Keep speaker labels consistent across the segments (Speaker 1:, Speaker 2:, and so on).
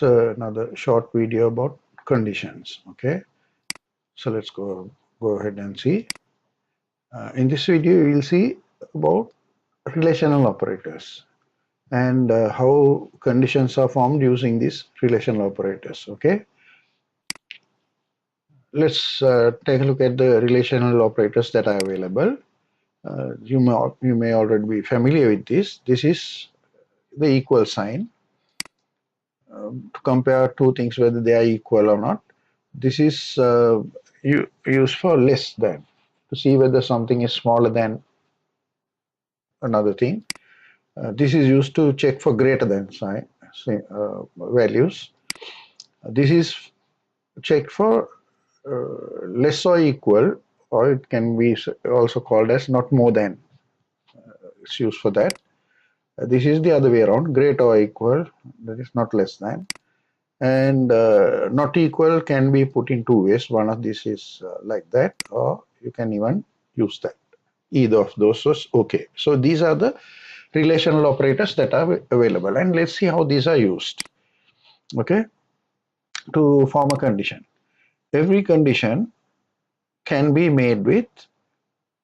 Speaker 1: Another short video about conditions. Okay, so let's go ahead and see. In this video, we will see about relational operators and how conditions are formed using these relational operators. Okay, let's take a look at the relational operators that are available. You may already be familiar with this. This is the equal sign to compare two things whether they are equal or not. This is used for less than, to see whether something is smaller than another thing. This is used to check for greater than sign values. This is checked for less or equal, or it can be also called as not more than. It's used for that. This is the other way around, greater or equal, that is not less than. And not equal can be put in two ways. One of these is like that, or you can even use that. Either of those is okay. So these are the relational operators that are available, and let's see how these are used. Okay, to form a condition. Every condition can be made with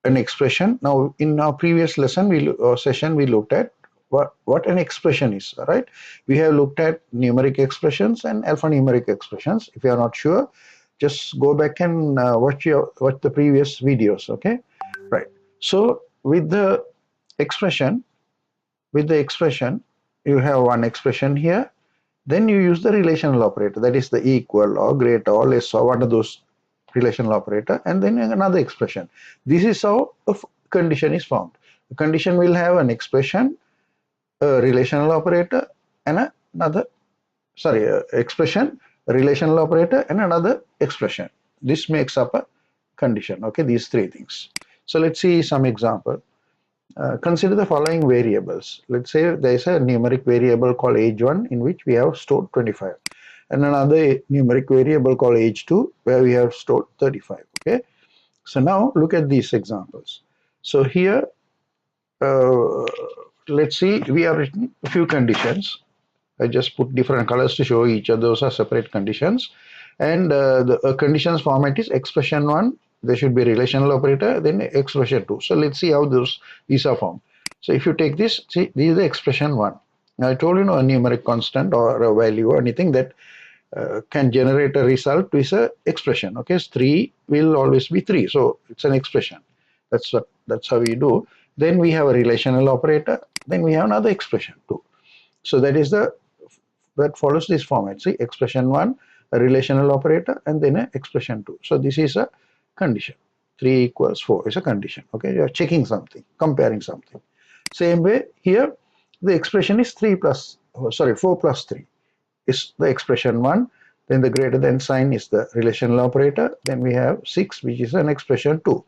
Speaker 1: an expression. Now, in our previous lesson, session, we looked at what an expression is. Right? We have looked at numeric expressions and alphanumeric expressions. If you are not sure, just go back and watch the previous videos. Okay, right. So with the expression, you have one expression here. Then you use the relational operator, that is the equal or greater or less or one of those relational operator, and then another expression. This is how a condition is formed. The condition will have an expression, a relational operator, and expression, a relational operator, and another expression. This makes up a condition. Okay, these three things. So let's see some example. Consider the following variables. Let's say there is a numeric variable called age1 in which we have stored 25, and another numeric variable called age2 where we have stored 35. Okay, so now look at these examples. So here, let's see, we have written a few conditions. I just put different colors to show each of those are separate conditions, and the conditions format is expression1. There should be relational operator, then expression 2. So let's see how these are formed. So if you take this, see, this is the expression 1. Now I told you, a numeric constant or a value or anything that can generate a result is a expression. Okay, 3 will always be 3, so it's an expression. That's how we do. Then we have a relational operator. Then we have another expression 2. So that follows this format. See, expression 1, a relational operator, and then an expression 2. So this is a condition. 3 equals 4 is a condition. Okay, you are checking something, comparing something. Same way here, the expression is 4 plus 3 is the expression 1. Then the greater than sign is the relational operator. Then we have 6, which is an expression 2.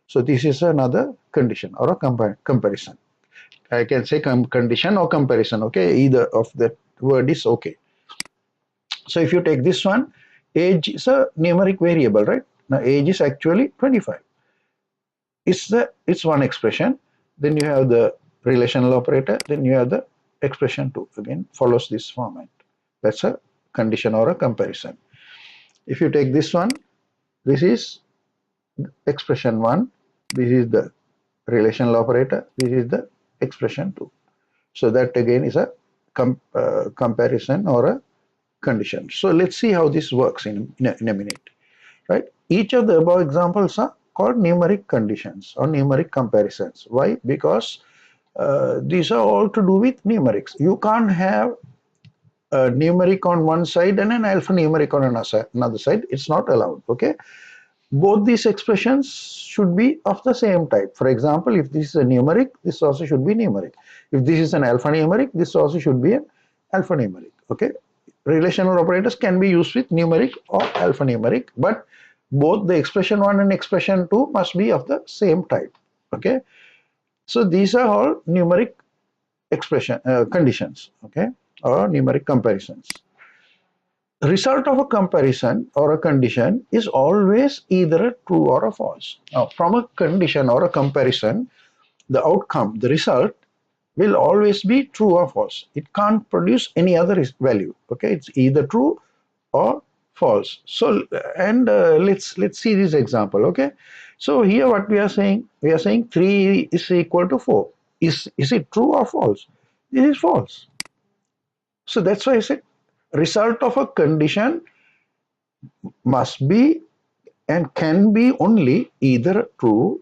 Speaker 1: So this is another condition or a comparison. I can say condition or comparison. Okay, either of the word is okay. So if you take this one, age is a numeric variable, right? Now age is actually 25. It's one expression. Then you have the relational operator. Then you have the expression 2. Again, follows this format. That's a condition or a comparison. If you take this one, this is expression 1. This is the relational operator. This is the expression 2. So that again is a comparison or a condition. So let's see how this works in a minute. Right? Each of the above examples are called numeric conditions or numeric comparisons. Why? Because these are all to do with numerics. You can't have a numeric on one side and an alphanumeric on another side. It's not allowed. Okay. Both these expressions should be of the same type. For example, if this is a numeric, this also should be numeric. If this is an alphanumeric, this also should be an alphanumeric. Okay. Relational operators can be used with numeric or alphanumeric, but both the expression 1 and expression 2 must be of the same type. Okay. So these are all numeric expression conditions. Okay, or numeric comparisons. Result of a comparison or a condition is always either a true or a false. Now, from a condition or a comparison, the outcome, the result, will always be true or false. It can't produce any other value. Okay, it's either true or false. So and let's see this example. Okay, so here what we are saying, 3 is equal to 4. Is it true or false? This is false. So that's why I said result of a condition must be and can be only either true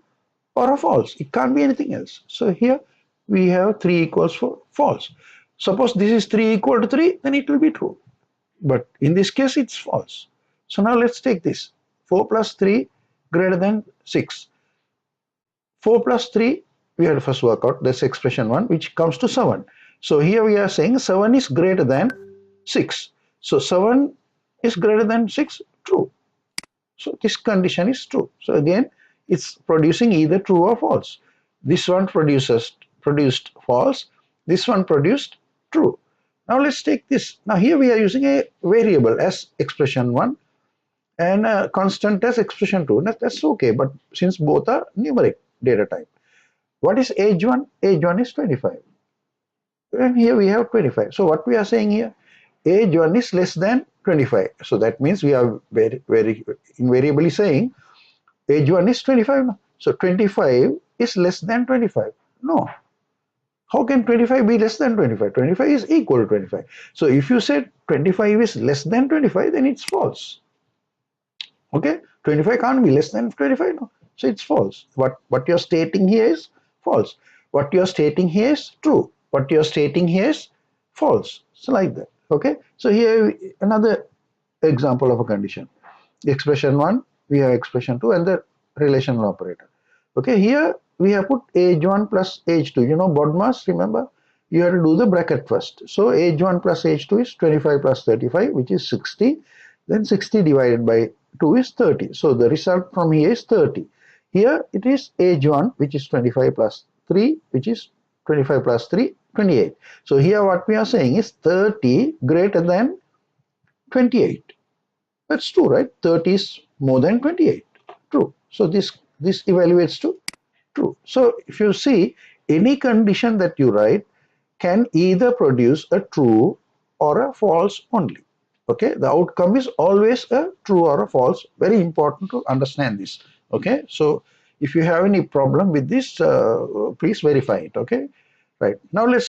Speaker 1: or a false. It can't be anything else. So here we have 3 equals for false. Suppose this is 3 equal to 3, then it will be true. But in this case, it's false. So now let's take this. 4 plus 3 greater than 6. 4 plus 3, we have to first work out this expression 1, which comes to 7. So here we are saying 7 is greater than 6. So 7 is greater than 6, true. So this condition is true. So again, it's producing either true or false. This one produced false. This one produced true. Now let's take this. Now here we are using a variable as expression 1 and a constant as expression 2. That's okay, but since both are numeric data type. What is age 1? Age 1 is 25. And here we have 25. So what we are saying here, age 1 is less than 25. So that means we are very invariably saying age 1 is 25. So 25 is less than 25. No. How can 25 be less than 25? 25 is equal to 25. So if you said 25 is less than 25, then it's false. Okay, 25 can't be less than 25. No. So it's false. What you're stating here is false. What you're stating here is true. What you're stating here is false. So like that. Okay. So here another example of a condition. Expression 1, we have expression 2 and the relational operator. Okay, here we have put age 1 plus age 2. You know BODMAS, remember? You have to do the bracket first. So age 1 plus age 2 is 25 plus 35, which is 60. Then 60 divided by 2 is 30. So the result from here is 30. Here it is age 1, which is 25 plus 3, which is 25 plus 3, 28. So here what we are saying is 30 greater than 28. That's true, right? 30 is more than 28. True. So this evaluates to true. So if you see, any condition that you write can either produce a true or a false only. Okay, the outcome is always a true or a false. Very important to understand this. Okay, so if you have any problem with this, please verify it. Okay, right now let's